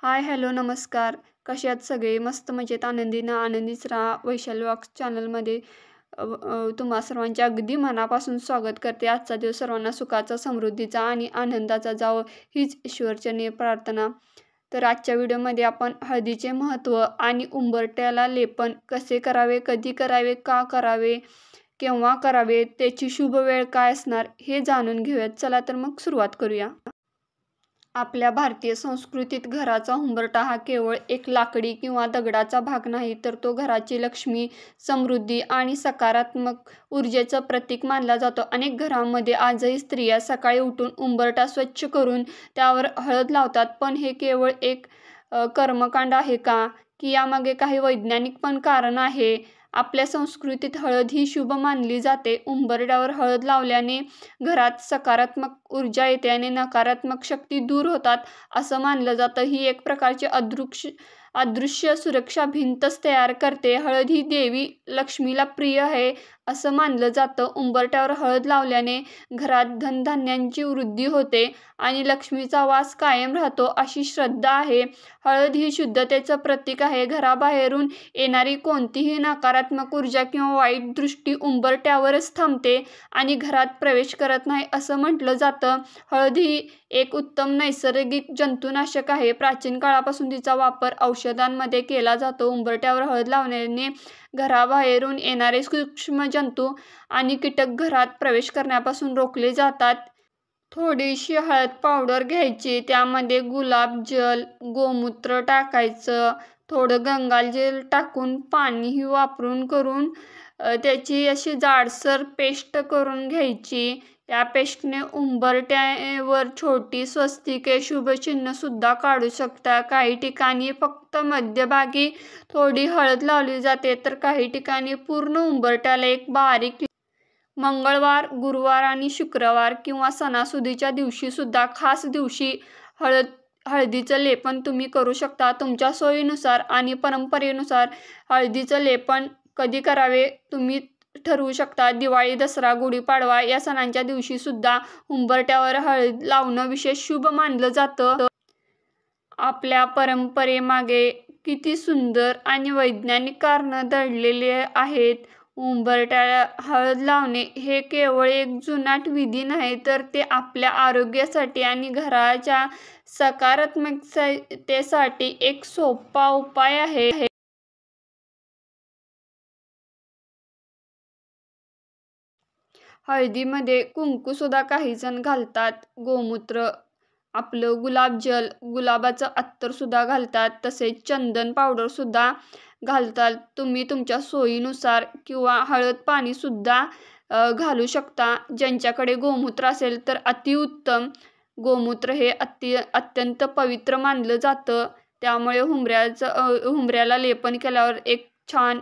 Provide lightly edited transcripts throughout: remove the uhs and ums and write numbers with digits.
हाय, hello, नमस्कार. कसे आहात सगळे? मस्त मजेत आनंदीनं आनंदीच राहा. वैशाली वॉक्स चॅनलमध्ये तुम्हा सर्वांचे अगदी मनापासून स्वागत करते. आजचा दिवस सर्वांना सुखाचा, समृद्धीचा आणि आनंदाचा जावो हीच ईश्वरचरणी प्रार्थना. तर आजच्या व्हिडिओमध्ये आपण हळदीचे महत्त्व आणि उंबरठ्याला लेपन कसे करावे, कधी करावे, का करावे, केव्हा करावे, त्याची शुभ वेळ काय असणार हे जाणून घेऊयात. चला तर मग सुरुवात करूया. आपल्या भारतीय संस्कृतीत घराचा उंबरठा हा केवळ एक लाकडी किंवा दगडाचा भाग नाही, तर तो घराची लक्ष्मी, समृद्धी आणि सकारात्मक ऊर्जेचं प्रतीक मानला जातो. अनेक घरांमध्ये आजही स्त्रिया सकाळी उठून उंबरठा स्वच्छ करून त्यावर हळद लावतात. पण हे केवळ एक कर्मकांड आहे का? की यामागे काही वैज्ञानिक पण कारण आहे? आपल्या संस्कृतीत हळद ही शुभ मानली जाते. उंबरठ्यावर हळद लावल्याने घरात सकारात्मक ऊर्जा येते आणि नकारात्मक शक्ती दूर होतात असं मानलं जातं. ही एक प्रकारची अदृश्य सुरक्षा भिंतच तयार करते. हळद ही देवी लक्ष्मीला प्रिय आहे असं मानलं जातं. उंबरठ्यावर हळद लावल्याने घरात धनधान्यांची वृद्धी होते आणि लक्ष्मीचा वास कायम राहतो अशी श्रद्धा आहे. हळद ही शुद्धतेचं प्रतीक आहे. घराबाहेरून येणारी कोणतीही नकारात्मक ऊर्जा किंवा वाईट दृष्टी उंबरठ्यावरच थांबते आणि घरात प्रवेश करत नाही असं म्हटलं जातं. हळद ही एक उत्तम नैसर्गिक जंतुनाशक आहे. प्राचीन काळापासून तिचा वापर औषधांमध्ये केला जातो. उंबरठ्यावर हळद लावल्याने घराबाहेरून येणारे सूक्ष्म जंतू आणि कीटक घरात प्रवेश करण्यापासून रोखले जातात. थोडीशी हळद पावडर घ्यायची, त्यामध्ये गुलाबजल, गोमूत्र टाकायचं, थोडं गंगाजल टाकून पाणीही वापरून करून त्याची अशी जाडसर पेस्ट करून घ्यायची. या पेस्टने उंबरठ्यावर छोटी स्वस्तिके, शुभचिन्हसुद्धा काढू शकता. काही ठिकाणी फक्त मध्यभागी थोडी हळद लावली जाते, तर काही ठिकाणी पूर्ण उंबरठ्याला एक बारीक. मंगळवार, गुरुवार आणि शुक्रवार किंवा सणासुदीच्या दिवशीसुद्धा खास दिवशी हळदीचं लेपन तुम्ही करू शकता. तुमच्या सोयीनुसार आणि परंपरेनुसार हळदीचं लेपन कधी करावे तुम्ही ठरवू शकता. दिवाळी, दसरा, गुढीपाडवा या सणांच्या दिवशीसुद्धा उंबरठ्यावर हळद लावणं विशेष शुभ मानलं जातं. आपल्या परंपरेमागे किती सुंदर आणि वैज्ञानिक कारणं दडलेली आहेत. उंबरठ्याला हळद लावणे हे केवळ एक जुनाट विधी नाही, तर ते आपल्या आरोग्यासाठी आणि घराच्या सकारात्मकतेसाठी एक सोपा उपाय आहे. हळदीमध्ये कुंकूसुद्धा काहीजण घालतात, गोमूत्र, आपलं गुलाबजल, गुलाबाचं अत्तरसुद्धा घालतात, तसेच चंदन पावडरसुद्धा घालतात. तुम्ही तुमच्या सोयीनुसार किंवा हळद पाणीसुद्धा घालू शकता. ज्यांच्याकडे गोमूत्र असेल तर अतिउत्तम. गोमूत्र हे अत्यंत पवित्र मानलं जातं. त्यामुळे हुंबऱ्याला लेपन केल्यावर एक छान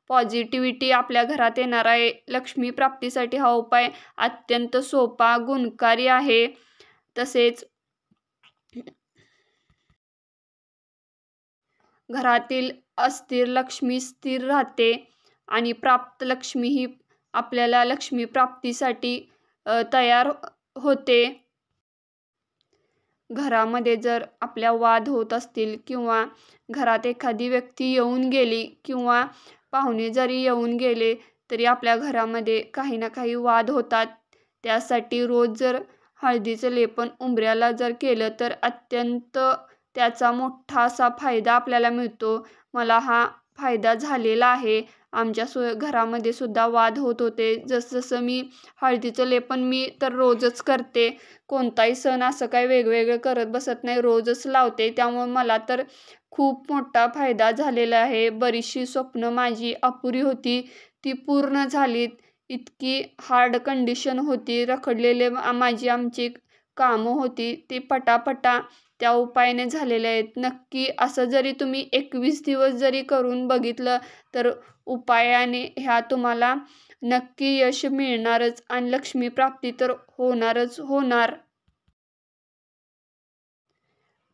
पॉझिटिव्हिटी आपल्या घरात येणार आहे. लक्ष्मी प्राप्तीसाठी हा उपाय अत्यंत सोपा, गुणकारी आहे. तसेच घरातील अस्थिर लक्ष्मी स्थिर राहते आणि प्राप्त लक्ष्मी ही आपल्याला लक्ष्मी प्राप्तीसाठी तयार होते. घरामध्ये जर आपल्या वाद होत असतील किंवा घरात एखादी व्यक्ती येऊन गेली किंवा पाहुणे जरी येऊन गेले तरी आपल्या घरामध्ये काही ना काही वाद होतात. त्यासाठी रोज जर हळदीचं लेपन उंबऱ्याला जर केलं तर अत्यंत त्याचा मोठा असा फायदा आपल्याला मिळतो. मला हा फायदा झालेला आहे. आमच्या घरामध्ये सुद्धा वाद होत होते. जसं मी हळदीचं लेपन मी तर रोजच करते. कोणताही सण असं काही वेगवेगळं करत बसत नाही, रोजच लावते. त्यामुळे मला तर खूप मोठा फायदा झालेला आहे. बरीचशी स्वप्न माझी अपुरी होती, ती पूर्ण झालीत. इतकी हार्ड कंडिशन होती, रखडलेले आमची कामं होती, ती पटापटा त्या उपायाने झालेल्या आहेत. नक्की असं जरी तुम्ही 21 दिवस जरी करून बघितलं तर उपायाने ह्या तुम्हाला नक्की यश मिळणारच आणि लक्ष्मी प्राप्ती तर होणारच होणार.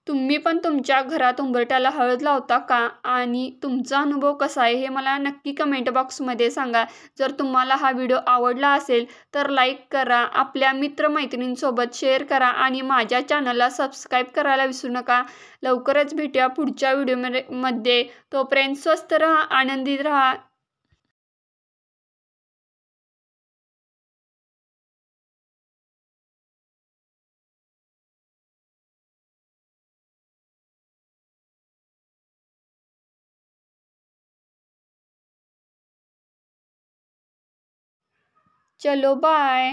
तुम्ही पण तुमच्या घरात उंबरठ्याला हळद लावता का? आणि तुमचा अनुभव कसा आहे हे मला नक्की कमेंट बॉक्समध्ये सांगा. जर तुम्हाला हा व्हिडिओ आवडला असेल तर लाईक करा, आपल्या मित्रमैत्रिणींसोबत शेअर करा आणि माझ्या चॅनलला सबस्क्राईब करायला विसरू नका. लवकरच भेटूया पुढच्या व्हिडिओमध्ये. तोपर्यंत स्वस्त रहा, आनंदित राहा. चलो बाय.